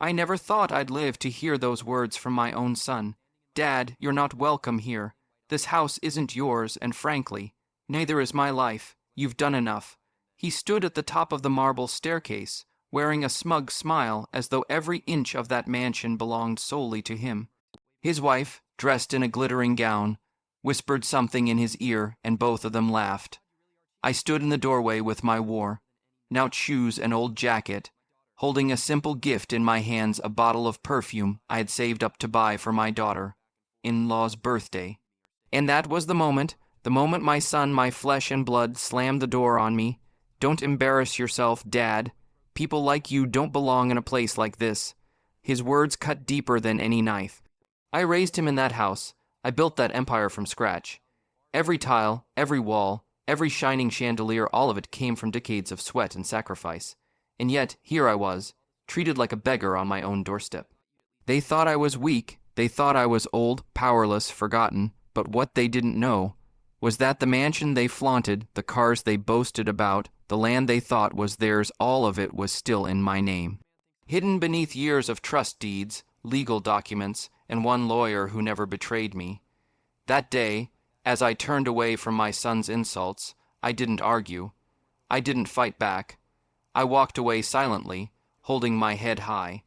I never thought I'd live to hear those words from my own son. Dad, you're not welcome here. This house isn't yours, and frankly, neither is my life. You've done enough. He stood at the top of the marble staircase, wearing a smug smile as though every inch of that mansion belonged solely to him. His wife, dressed in a glittering gown, whispered something in his ear, and both of them laughed. I stood in the doorway with my worn-out shoes and old jacket, holding a simple gift in my hands, a bottle of perfume I had saved up to buy for my daughter-in-law's birthday. And that was the moment my son, my flesh and blood, slammed the door on me. Don't embarrass yourself, Dad. People like you don't belong in a place like this. His words cut deeper than any knife. I raised him in that house. I built that empire from scratch. Every tile, every wall, every shining chandelier, all of it came from decades of sweat and sacrifice. And yet, here I was, treated like a beggar on my own doorstep. They thought I was weak. They thought I was old, powerless, forgotten. But what they didn't know was that the mansion they flaunted, the cars they boasted about, the land they thought was theirs, all of it was still in my name. Hidden beneath years of trust deeds, legal documents, and one lawyer who never betrayed me. That day, as I turned away from my son's insults, I didn't argue. I didn't fight back. I walked away silently, holding my head high.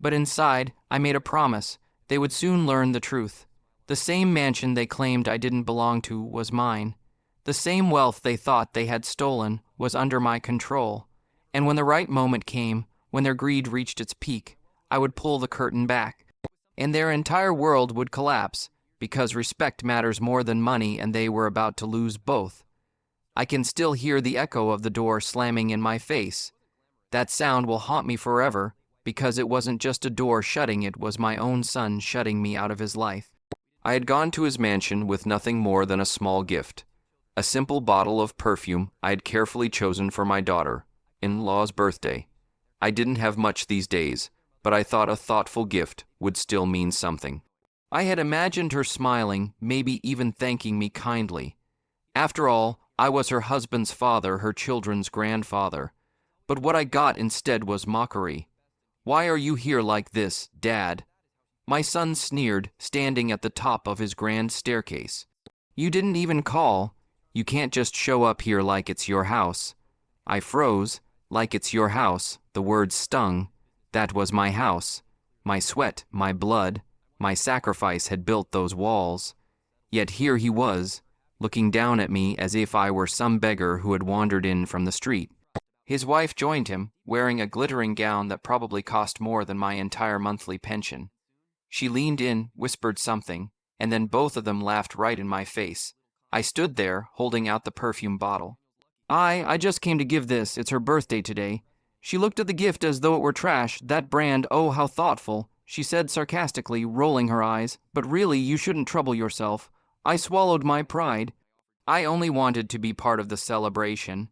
But inside, I made a promise. They would soon learn the truth. The same mansion they claimed I didn't belong to was mine. The same wealth they thought they had stolen was under my control. And when the right moment came, when their greed reached its peak, I would pull the curtain back. And their entire world would collapse, because respect matters more than money, and they were about to lose both. I can still hear the echo of the door slamming in my face. That sound will haunt me forever, because it wasn't just a door shutting, it was my own son shutting me out of his life. I had gone to his mansion with nothing more than a small gift, a simple bottle of perfume I had carefully chosen for my daughter-in-law's birthday. I didn't have much these days, but I thought a thoughtful gift would still mean something. I had imagined her smiling, maybe even thanking me kindly. After all, I was her husband's father, her children's grandfather. But what I got instead was mockery. "Why are you here like this, Dad?" My son sneered, standing at the top of his grand staircase. "You didn't even call. You can't just show up here like it's your house." I froze. Like it's your house. The words stung. That was my house. My sweat, my blood, my sacrifice had built those walls. Yet here he was, looking down at me as if I were some beggar who had wandered in from the street. His wife joined him, wearing a glittering gown that probably cost more than my entire monthly pension. She leaned in, whispered something, and then both of them laughed right in my face. I stood there, holding out the perfume bottle. I just came to give this. It's her birthday today." She looked at the gift as though it were trash. "That brand, oh, how thoughtful," she said sarcastically, rolling her eyes. "But really, you shouldn't trouble yourself." I swallowed my pride. I only wanted to be part of the celebration.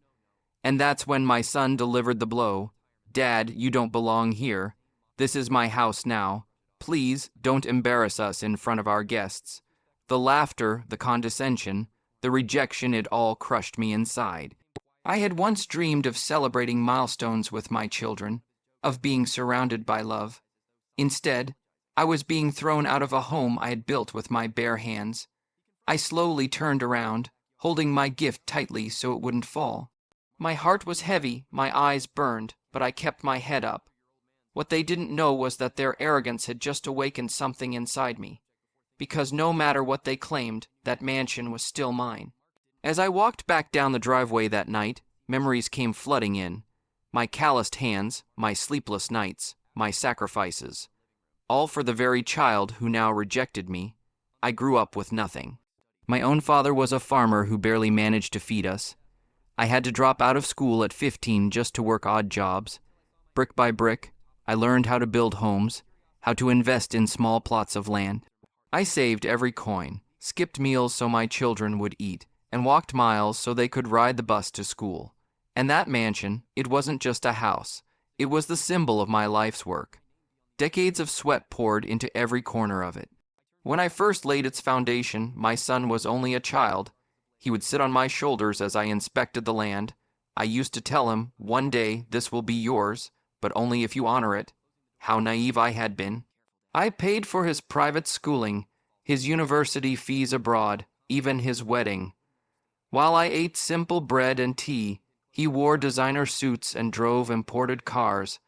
And that's when my son delivered the blow. "Dad, you don't belong here. This is my house now. Please don't embarrass us in front of our guests." The laughter, the condescension, the rejection, it all crushed me inside. I had once dreamed of celebrating milestones with my children, of being surrounded by love. Instead, I was being thrown out of a home I had built with my bare hands. I slowly turned around, holding my gift tightly so it wouldn't fall. My heart was heavy, my eyes burned, but I kept my head up. What they didn't know was that their arrogance had just awakened something inside me, because no matter what they claimed, that mansion was still mine. As I walked back down the driveway that night, memories came flooding in. My calloused hands, my sleepless nights, my sacrifices. All for the very child who now rejected me. I grew up with nothing. My own father was a farmer who barely managed to feed us. I had to drop out of school at 15 just to work odd jobs. Brick by brick, I learned how to build homes, how to invest in small plots of land. I saved every coin, skipped meals so my children would eat, and walked miles so they could ride the bus to school. And that mansion, it wasn't just a house. It was the symbol of my life's work. Decades of sweat poured into every corner of it. When I first laid its foundation, my son was only a child. He would sit on my shoulders as I inspected the land. I used to tell him, "One day this will be yours, but only if you honor it." How naive I had been. I paid for his private schooling, his university fees abroad, even his wedding. While I ate simple bread and tea, he wore designer suits and drove imported cars.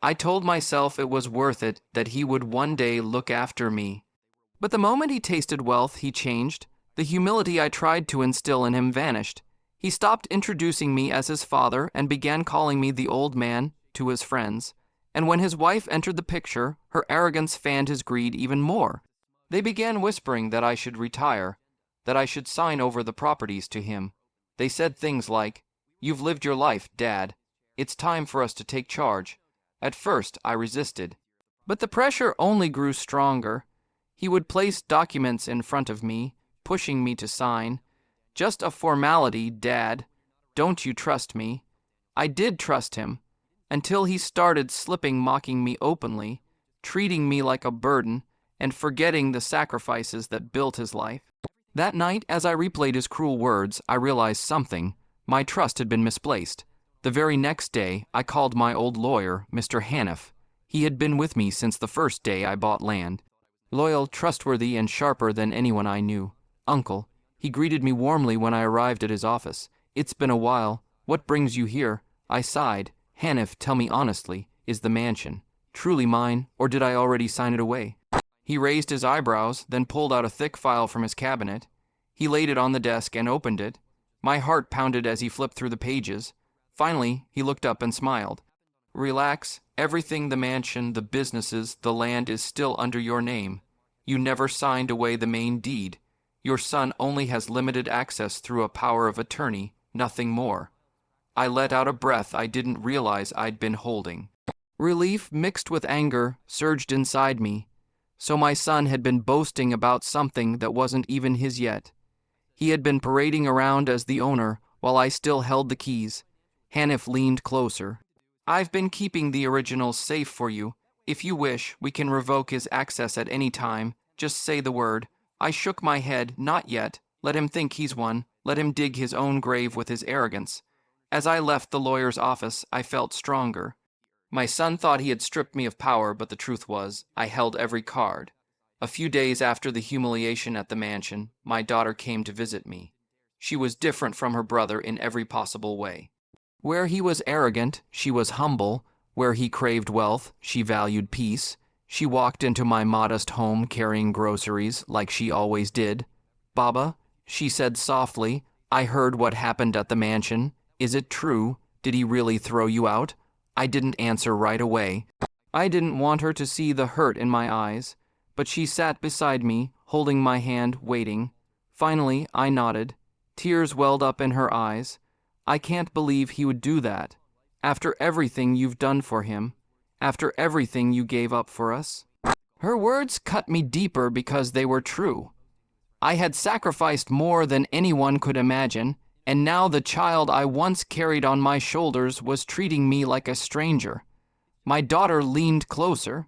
I told myself it was worth it, that he would one day look after me. But the moment he tasted wealth, he changed. The humility I tried to instill in him vanished. He stopped introducing me as his father and began calling me the old man to his friends. And when his wife entered the picture, her arrogance fanned his greed even more. They began whispering that I should retire, that I should sign over the properties to him. They said things like, "You've lived your life, Dad. It's time for us to take charge." At first, I resisted. But the pressure only grew stronger. He would place documents in front of me, pushing me to sign. "Just a formality, Dad. Don't you trust me?" I did trust him, until he started mocking me openly, treating me like a burden, and forgetting the sacrifices that built his life. That night, as I replayed his cruel words, I realized something. My trust had been misplaced. The very next day, I called my old lawyer, Mr. Haniff. He had been with me since the first day I bought land. Loyal, trustworthy, and sharper than anyone I knew. "Uncle," he greeted me warmly when I arrived at his office. "It's been a while. What brings you here?" I sighed. "Haniff, tell me honestly, is the mansion truly mine, or did I already sign it away?" He raised his eyebrows, then pulled out a thick file from his cabinet. He laid it on the desk and opened it. My heart pounded as he flipped through the pages. Finally, he looked up and smiled. "Relax. Everything, the mansion, the businesses, the land is still under your name. You never signed away the main deed. Your son only has limited access through a power of attorney, nothing more." I let out a breath I didn't realize I'd been holding. Relief mixed with anger surged inside me. So my son had been boasting about something that wasn't even his yet. He had been parading around as the owner while I still held the keys. Haniff leaned closer. "I've been keeping the originals safe for you. If you wish, we can revoke his access at any time. Just say the word." I shook my head. "Not yet. Let him think he's won. Let him dig his own grave with his arrogance." As I left the lawyer's office, I felt stronger. My son thought he had stripped me of power, but the truth was, I held every card. A few days after the humiliation at the mansion, my daughter came to visit me. She was different from her brother in every possible way. Where he was arrogant, she was humble. Where he craved wealth, she valued peace. She walked into my modest home carrying groceries like she always did. "Baba," she said softly, "I heard what happened at the mansion. Is it true? Did he really throw you out?" I didn't answer right away. I didn't want her to see the hurt in my eyes, but she sat beside me, holding my hand, waiting. Finally, I nodded. Tears welled up in her eyes. "I can't believe he would do that. After everything you've done for him. After everything you gave up for us." Her words cut me deeper because they were true. I had sacrificed more than anyone could imagine, and now the child I once carried on my shoulders was treating me like a stranger. My daughter leaned closer.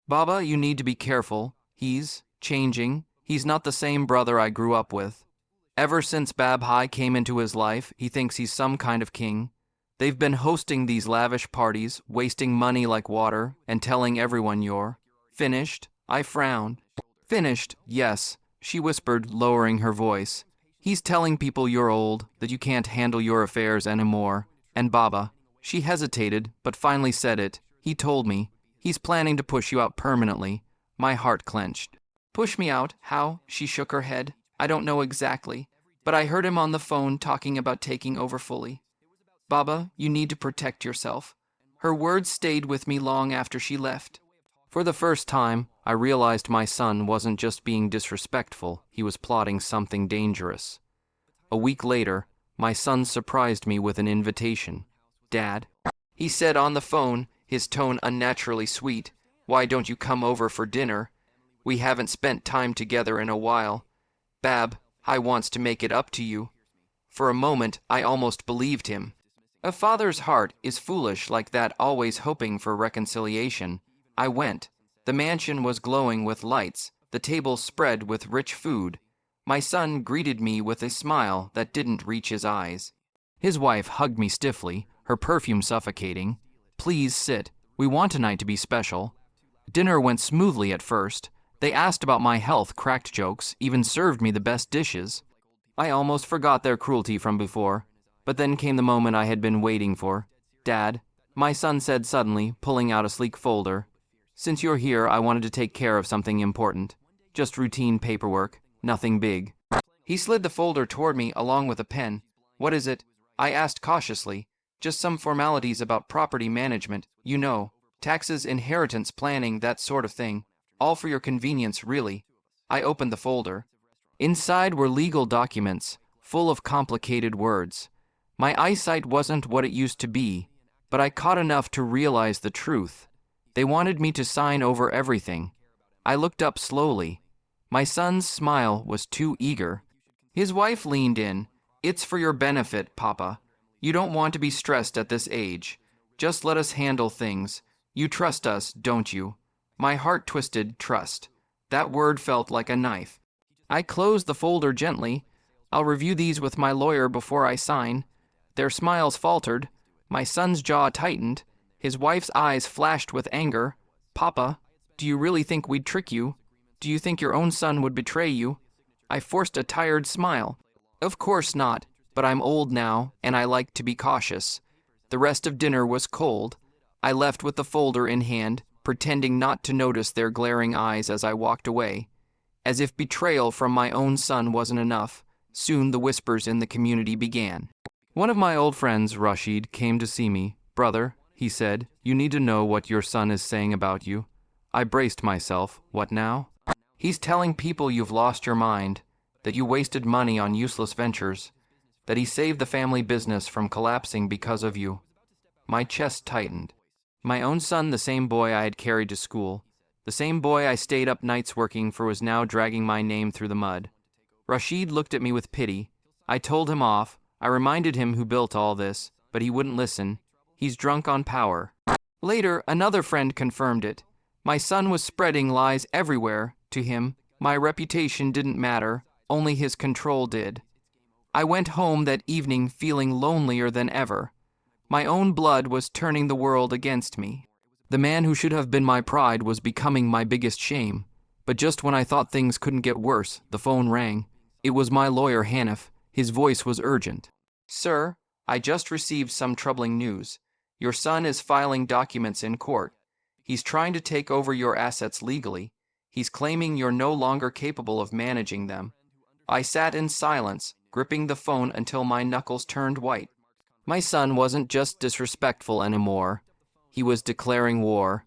"Baba, you need to be careful. He's changing. He's not the same brother I grew up with. Ever since Babhai came into his life, he thinks he's some kind of king. They've been hosting these lavish parties, wasting money like water, and telling everyone you're finished." I frowned. "Finished, yes," she whispered, lowering her voice. "He's telling people you're old, that you can't handle your affairs anymore. And Baba," she hesitated, but finally said it, "he told me. He's planning to push you out permanently." My heart clenched. "Push me out? How?" She shook her head. "I don't know exactly, but I heard him on the phone talking about taking over fully. Baba, you need to protect yourself." Her words stayed with me long after she left. For the first time, I realized my son wasn't just being disrespectful, he was plotting something dangerous. A week later, my son surprised me with an invitation. "Dad," he said on the phone, his tone unnaturally sweet, "why don't you come over for dinner? We haven't spent time together in a while. Bab, I wants to make it up to you." For a moment, I almost believed him. A father's heart is foolish like that, always hoping for reconciliation. I went. The mansion was glowing with lights, the table spread with rich food. My son greeted me with a smile that didn't reach his eyes. His wife hugged me stiffly, her perfume suffocating. "Please sit. We want tonight to be special. Dinner went smoothly at first. They asked about my health, cracked jokes, even served me the best dishes. I almost forgot their cruelty from before, but then came the moment I had been waiting for. Dad, my son said suddenly, pulling out a sleek folder. Since you're here, I wanted to take care of something important. Just routine paperwork, nothing big. He slid the folder toward me along with a pen. What is it? I asked cautiously. Just some formalities about property management, you know, taxes, inheritance planning, that sort of thing. All for your convenience, really. I opened the folder. Inside were legal documents, full of complicated words. My eyesight wasn't what it used to be, but I caught enough to realize the truth. They wanted me to sign over everything. I looked up slowly. My son's smile was too eager. His wife leaned in. It's for your benefit, Papa. You don't want to be stressed at this age. Just let us handle things. You trust us, don't you? My heart twisted. Trust. That word felt like a knife. I closed the folder gently. I'll review these with my lawyer before I sign. Their smiles faltered. My son's jaw tightened. His wife's eyes flashed with anger. Papa, do you really think we'd trick you? Do you think your own son would betray you? I forced a tired smile. Of course not, but I'm old now, and I like to be cautious. The rest of dinner was cold. I left with the folder in hand, pretending not to notice their glaring eyes as I walked away. As if betrayal from my own son wasn't enough, soon the whispers in the community began. One of my old friends, Rashid, came to see me. Brother, he said, you need to know what your son is saying about you. I braced myself. What now? He's telling people you've lost your mind, that you wasted money on useless ventures, that he saved the family business from collapsing because of you. My chest tightened. My own son, the same boy I had carried to school, the same boy I stayed up nights working for, was now dragging my name through the mud. Rashid looked at me with pity. I told him off. I reminded him who built all this, but he wouldn't listen. He's drunk on power. Later, another friend confirmed it. My son was spreading lies everywhere. To him, my reputation didn't matter, only his control did. I went home that evening feeling lonelier than ever. My own blood was turning the world against me. The man who should have been my pride was becoming my biggest shame. But just when I thought things couldn't get worse, the phone rang. It was my lawyer, Hanif. His voice was urgent. Sir, I just received some troubling news. Your son is filing documents in court. He's trying to take over your assets legally. He's claiming you're no longer capable of managing them. I sat in silence, gripping the phone until my knuckles turned white. My son wasn't just disrespectful anymore. He was declaring war.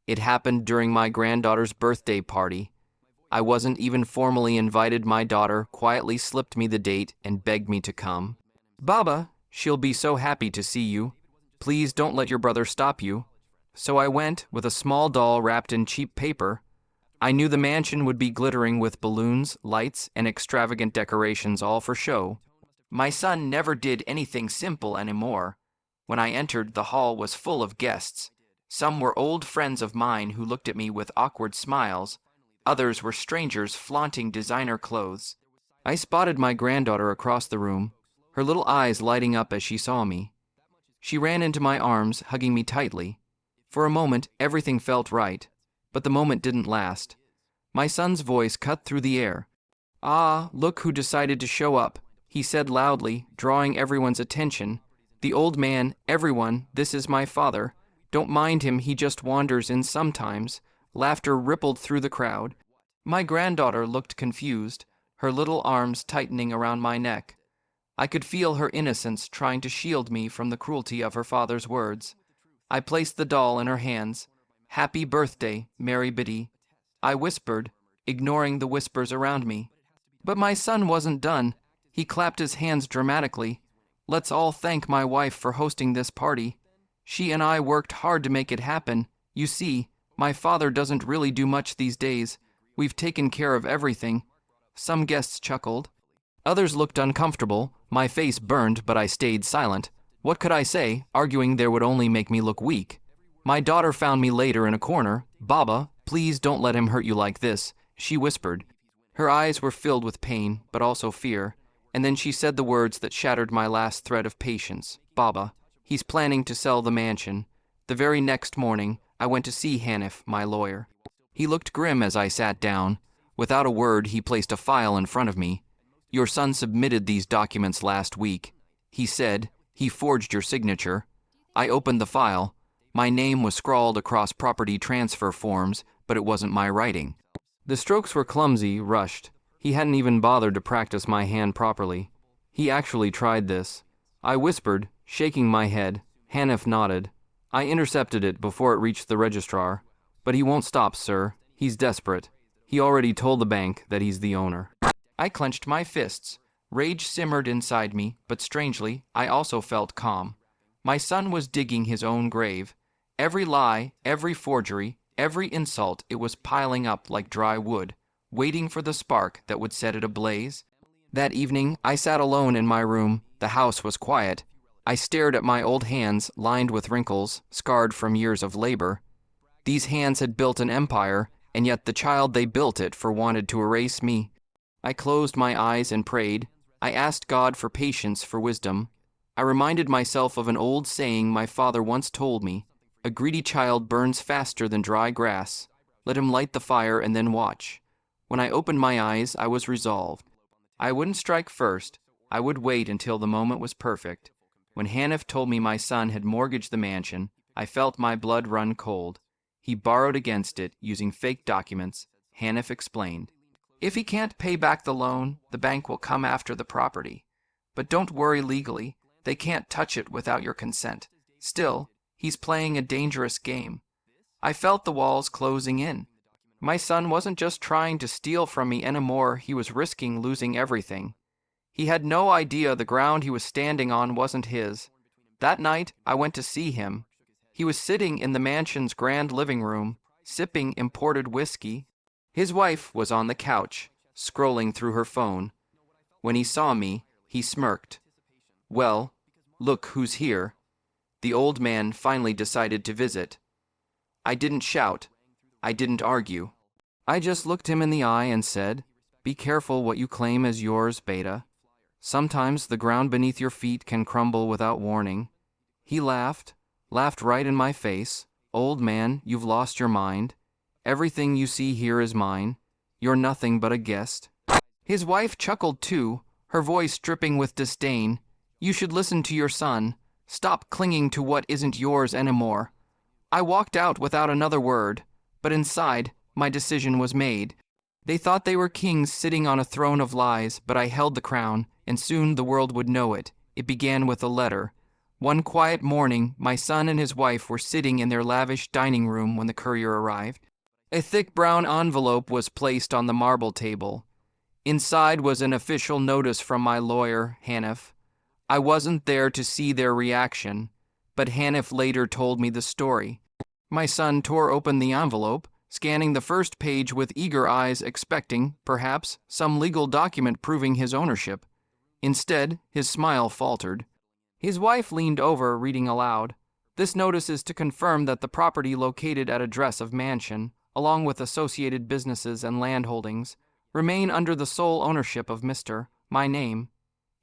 It happened during my granddaughter's birthday party. I wasn't even formally invited. My daughter quietly slipped me the date and begged me to come. Baba, she'll be so happy to see you. Please don't let your brother stop you. So I went with a small doll wrapped in cheap paper. I knew the mansion would be glittering with balloons, lights, and extravagant decorations, all for show. My son never did anything simple anymore. When I entered, the hall was full of guests. Some were old friends of mine who looked at me with awkward smiles. Others were strangers flaunting designer clothes. I spotted my granddaughter across the room, her little eyes lighting up as she saw me. She ran into my arms, hugging me tightly. For a moment, everything felt right, but the moment didn't last. My son's voice cut through the air. Ah, look who decided to show up, he said loudly, drawing everyone's attention. The old man, everyone, this is my father. Don't mind him, he just wanders in sometimes. Laughter rippled through the crowd. My granddaughter looked confused, her little arms tightening around my neck. I could feel her innocence trying to shield me from the cruelty of her father's words. I placed the doll in her hands. Happy birthday, Mary Biddy. I whispered, ignoring the whispers around me. But my son wasn't done. He clapped his hands dramatically. Let's all thank my wife for hosting this party. She and I worked hard to make it happen. You see, my father doesn't really do much these days. We've taken care of everything. Some guests chuckled. Others looked uncomfortable. My face burned, but I stayed silent. What could I say, arguing there would only make me look weak? My daughter found me later in a corner. Baba, please don't let him hurt you like this, she whispered. Her eyes were filled with pain, but also fear. And then she said the words that shattered my last thread of patience. Baba, he's planning to sell the mansion. The very next morning, I went to see Hanif, my lawyer. He looked grim as I sat down. Without a word, he placed a file in front of me. Your son submitted these documents last week. He said he forged your signature. I opened the file. My name was scrawled across property transfer forms, but it wasn't my writing. The strokes were clumsy, rushed. He hadn't even bothered to practice my hand properly. He actually tried this. I whispered, shaking my head. Hanif nodded. I intercepted it before it reached the registrar. But he won't stop, sir. He's desperate. He already told the bank that he's the owner. I clenched my fists. Rage simmered inside me, but strangely, I also felt calm. My son was digging his own grave. Every lie, every forgery, every insult, it was piling up like dry wood, waiting for the spark that would set it ablaze. That evening, I sat alone in my room. The house was quiet. I stared at my old hands, lined with wrinkles, scarred from years of labor. These hands had built an empire, and yet the child they built it for wanted to erase me. I closed my eyes and prayed. I asked God for patience, for wisdom. I reminded myself of an old saying my father once told me. A greedy child burns faster than dry grass. Let him light the fire and then watch. When I opened my eyes, I was resolved. I wouldn't strike first. I would wait until the moment was perfect. When Hanif told me my son had mortgaged the mansion, I felt my blood run cold. He borrowed against it, using fake documents. Hanif explained. If he can't pay back the loan, the bank will come after the property. But don't worry legally. They can't touch it without your consent. Still, he's playing a dangerous game. I felt the walls closing in. My son wasn't just trying to steal from me anymore, he was risking losing everything. He had no idea the ground he was standing on wasn't his. That night, I went to see him. He was sitting in the mansion's grand living room, sipping imported whiskey. His wife was on the couch, scrolling through her phone. When he saw me, he smirked. Well, look who's here. The old man finally decided to visit. I didn't shout. I didn't argue. I just looked him in the eye and said, "Be careful what you claim as yours, Beta. Sometimes the ground beneath your feet can crumble without warning." He laughed right in my face. "Old man, you've lost your mind. Everything you see here is mine. You're nothing but a guest." His wife chuckled too, her voice dripping with disdain. "You should listen to your son. Stop clinging to what isn't yours anymore." I walked out without another word, but inside, my decision was made. They thought they were kings sitting on a throne of lies, but I held the crown, and soon the world would know it. It began with a letter. One quiet morning, my son and his wife were sitting in their lavish dining room when the courier arrived. A thick brown envelope was placed on the marble table. Inside was an official notice from my lawyer, Hanif. I wasn't there to see their reaction, but Hanif later told me the story. My son tore open the envelope, scanning the first page with eager eyes, expecting, perhaps, some legal document proving his ownership. Instead, his smile faltered. His wife leaned over, reading aloud. "This notice is to confirm that the property located at address of mansion, along with associated businesses and land holdings, remain under the sole ownership of Mr. my name.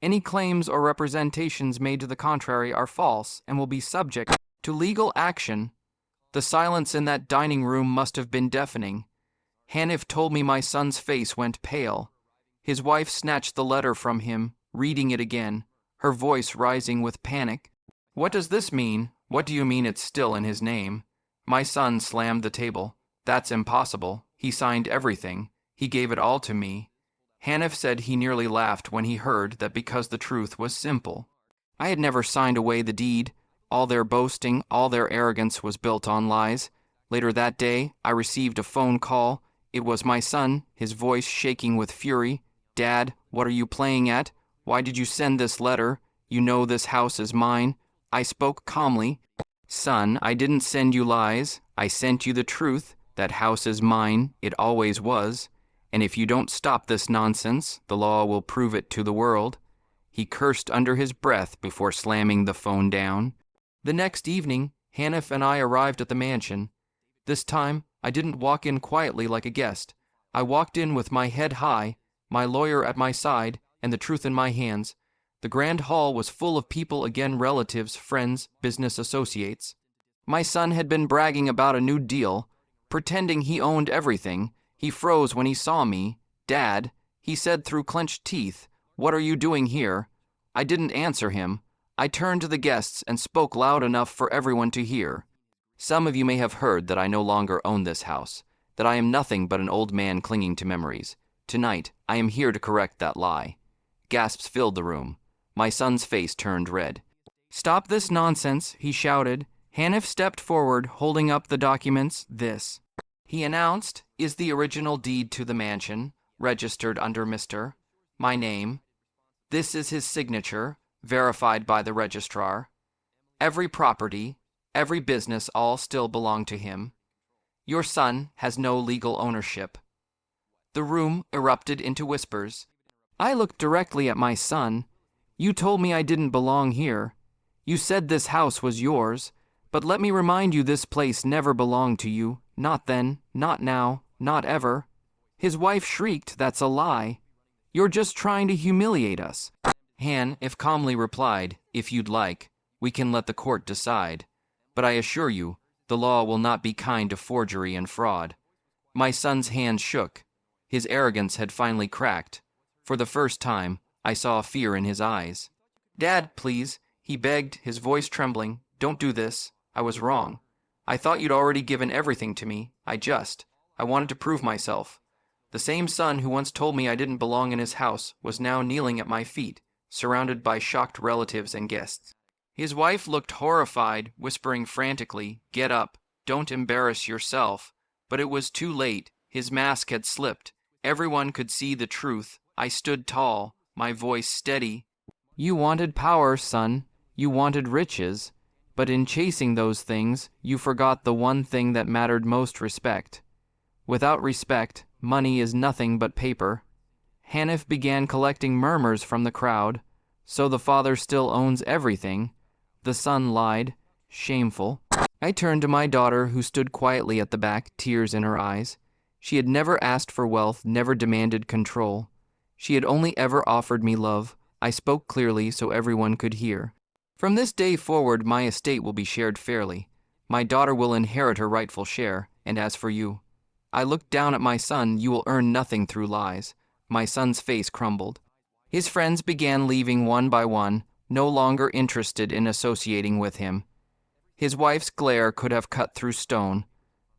Any claims or representations made to the contrary are false and will be subject to legal action." The silence in that dining room must have been deafening. Hanif told me my son's face went pale. His wife snatched the letter from him, reading it again, her voice rising with panic. "What does this mean? What do you mean it's still in his name?" My son slammed the table. "That's impossible. He signed everything. He gave it all to me." Hanif said he nearly laughed when he heard that because the truth was simple. I had never signed away the deed. All their boasting, all their arrogance was built on lies. Later that day, I received a phone call. It was my son, his voice shaking with fury. "Dad, what are you playing at? Why did you send this letter? You know this house is mine." I spoke calmly. "Son, I didn't send you lies. I sent you the truth. That house is mine. It always was. And if you don't stop this nonsense, the law will prove it to the world." He cursed under his breath before slamming the phone down. The next evening, Hanif and I arrived at the mansion. This time, I didn't walk in quietly like a guest. I walked in with my head high, my lawyer at my side, and the truth in my hands. The grand hall was full of people, again relatives, friends, business associates. My son had been bragging about a new deal, pretending he owned everything. He froze when he saw me. "Dad," he said through clenched teeth, "what are you doing here?" I didn't answer him. I turned to the guests and spoke loud enough for everyone to hear. "Some of you may have heard that I no longer own this house, that I am nothing but an old man clinging to memories. Tonight, I am here to correct that lie." Gasps filled the room. My son's face turned red. "Stop this nonsense," he shouted. Hanif stepped forward, holding up the documents. "This," he announced, "is the original deed to the mansion, registered under Mr. my name. This is his signature, verified by the registrar. Every property, every business, all still belong to him. Your son has no legal ownership." The room erupted into whispers. I looked directly at my son. "You told me I didn't belong here. You said this house was yours, but let me remind you this place never belonged to you. Not then, not now, not ever." His wife shrieked, "That's a lie. You're just trying to humiliate us." Hanif calmly replied, "If you'd like, we can let the court decide. But I assure you, the law will not be kind to forgery and fraud." My son's hands shook. His arrogance had finally cracked. For the first time, I saw fear in his eyes. "Dad, please," he begged, his voice trembling. "Don't do this. I was wrong. I thought you'd already given everything to me. I wanted to prove myself." The same son who once told me I didn't belong in his house was now kneeling at my feet, surrounded by shocked relatives and guests. His wife looked horrified, whispering frantically, "Get up. Don't embarrass yourself." But it was too late. His mask had slipped. Everyone could see the truth. I stood tall, my voice steady. "You wanted power, son. You wanted riches. But in chasing those things, you forgot the one thing that mattered most: respect. Without respect, money is nothing but paper." Hanif began collecting murmurs from the crowd. "So the father still owns everything?" The son lied. Shameful. I turned to my daughter, who stood quietly at the back, tears in her eyes. She had never asked for wealth, never demanded control. She had only ever offered me love. I spoke clearly so everyone could hear. "From this day forward, my estate will be shared fairly. My daughter will inherit her rightful share, and as for you," I looked down at my son, "you will earn nothing through lies." My son's face crumbled. His friends began leaving one by one, no longer interested in associating with him. His wife's glare could have cut through stone.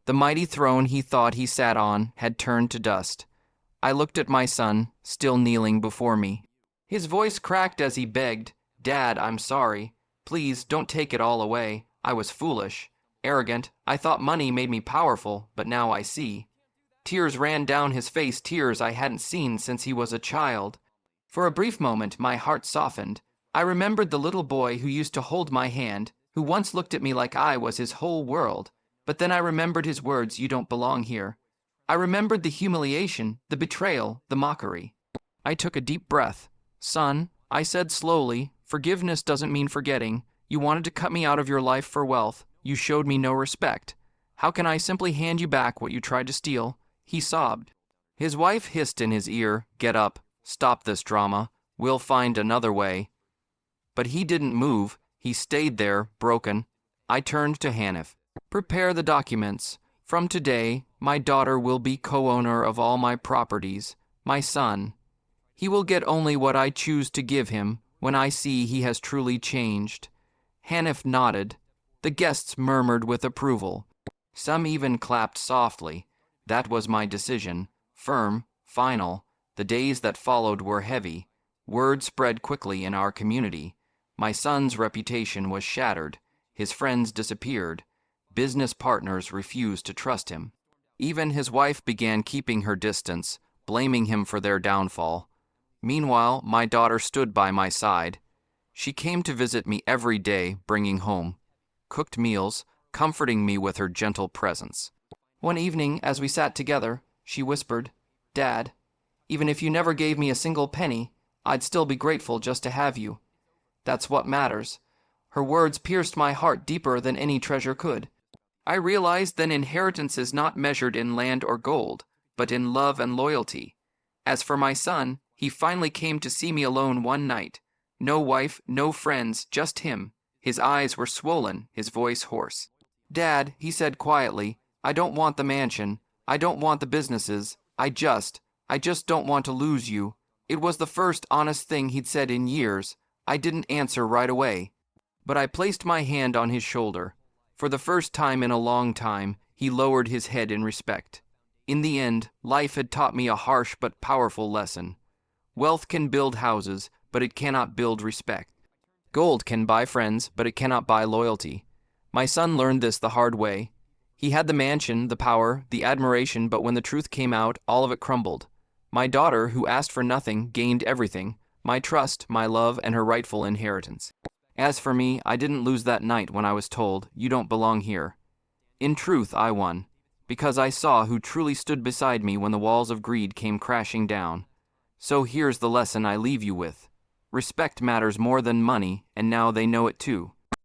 The mighty throne he thought he sat on had turned to dust. I looked at my son, still kneeling before me. His voice cracked as he begged, "Dad, I'm sorry. Please, don't take it all away. I was foolish, arrogant. I thought money made me powerful, but now I see." Tears ran down his face, tears I hadn't seen since he was a child. For a brief moment, my heart softened. I remembered the little boy who used to hold my hand, who once looked at me like I was his whole world. But then I remembered his words, "You don't belong here." I remembered the humiliation, the betrayal, the mockery. I took a deep breath. "Son," I said slowly, "forgiveness doesn't mean forgetting. You wanted to cut me out of your life for wealth. You showed me no respect. How can I simply hand you back what you tried to steal?" He sobbed. His wife hissed in his ear, "Get up. Stop this drama. We'll find another way." But he didn't move. He stayed there, broken. I turned to Hanif. "Prepare the documents. From today, my daughter will be co-owner of all my properties. My son. He will get only what I choose to give him when I see he has truly changed." Hanif nodded. The guests murmured with approval. Some even clapped softly. That was my decision. Firm, final. The days that followed were heavy. Word spread quickly in our community. My son's reputation was shattered. His friends disappeared. Business partners refused to trust him. Even his wife began keeping her distance, blaming him for their downfall. Meanwhile, my daughter stood by my side. She came to visit me every day, bringing home cooked meals, comforting me with her gentle presence. One evening, as we sat together, she whispered, "Dad, even if you never gave me a single penny, I'd still be grateful just to have you. That's what matters." Her words pierced my heart deeper than any treasure could. I realized that inheritance is not measured in land or gold, but in love and loyalty. As for my son, he finally came to see me alone one night. No wife, no friends, just him. His eyes were swollen, his voice hoarse. Dad, he said quietly, I don't want the mansion. I don't want the businesses. I just don't want to lose you. It was the first honest thing he'd said in years. I didn't answer right away. But I placed my hand on his shoulder. For the first time in a long time, he lowered his head in respect. In the end, life had taught me a harsh but powerful lesson. Wealth can build houses, but it cannot build respect. Gold can buy friends, but it cannot buy loyalty. My son learned this the hard way. He had the mansion, the power, the admiration, but when the truth came out, all of it crumbled. My daughter, who asked for nothing, gained everything: my trust, my love, and her rightful inheritance. As for me, I didn't lose that night when I was told, "You don't belong here." In truth, I won, because I saw who truly stood beside me when the walls of greed came crashing down. So here's the lesson I leave you with. Respect matters more than money, and now they know it too.